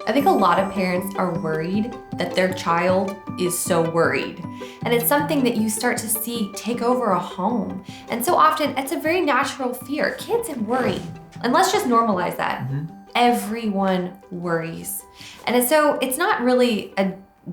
I think a lot of parents are worried that their child is so worried. And it's something that you start to see take over a home. And so often it's a very natural fear. Kids worry. And let's just normalize that. Everyone worries. And so it's not really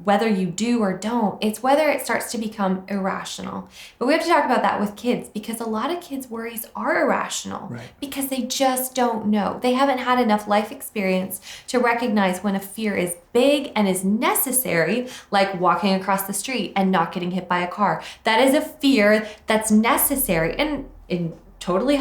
whether you do or don't, it's whether it starts to become irrational. But we have to talk about that with kids because a lot of kids' worries are irrational because they just don't know. They haven't had enough life experience to recognize when a fear is big and is necessary, like walking across the street and not getting hit by a car. That is a fear that's necessary and totally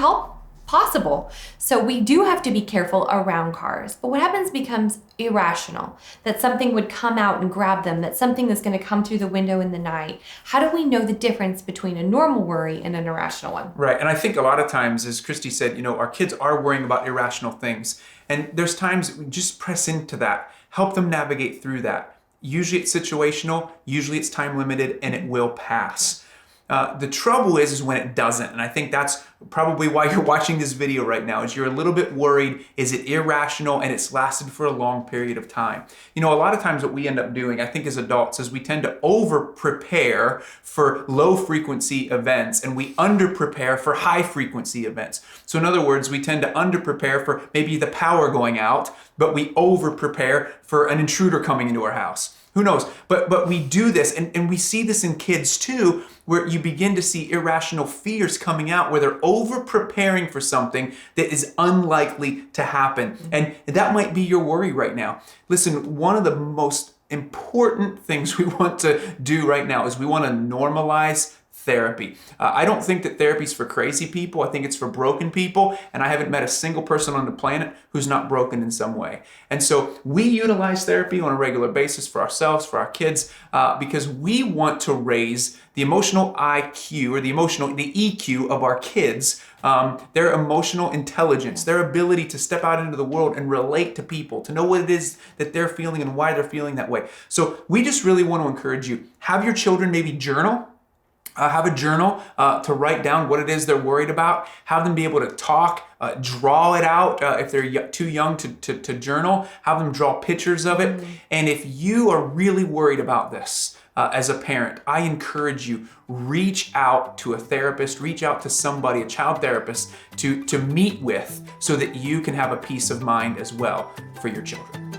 possible. So we do have to be careful around cars. But what happens becomes irrational, that something would come out and grab them, that something is going to come through the window in the night. How do we know the difference between a normal worry and an irrational one? Right. And I think a lot of times, as Christi said, our kids are worrying about irrational things. And there's times we just press into that, help them navigate through that. Usually it's situational, usually it's time limited, and it will pass. The trouble is when it doesn't. And I think that's probably why you're watching this video right now, is you're a little bit worried. Is it irrational and it's lasted for a long period of time? A lot of times what we end up doing, I think as adults, is we tend to over prepare for low frequency events and we under prepare for high frequency events. So in other words, we tend to under prepare for maybe the power going out, but we over prepare for an intruder coming into our house. Who knows? But we do this, and we see this in kids too, where you begin to see irrational fears coming out, where they're over preparing for something that is unlikely to happen. And that might be your worry right now. Listen, one of the most important things we want to do right now is we want to normalize therapy. I don't think that therapy is for crazy people. I think it's for broken people. And I haven't met a single person on the planet who's not broken in some way. And so we utilize therapy on a regular basis for ourselves, for our kids, because we want to raise the emotional IQ or the EQ of our kids, their emotional intelligence, their ability to step out into the world and relate to people, to know what it is that they're feeling and why they're feeling that way. So we just really want to encourage you, have your children maybe journal. Have a journal to write down what it is they're worried about. Have them be able to talk, draw it out if they're too young to journal. Have them draw pictures of it. And if you are really worried about this as a parent, I encourage you, reach out to a therapist, reach out to somebody, a child therapist, to meet with so that you can have a peace of mind as well for your children.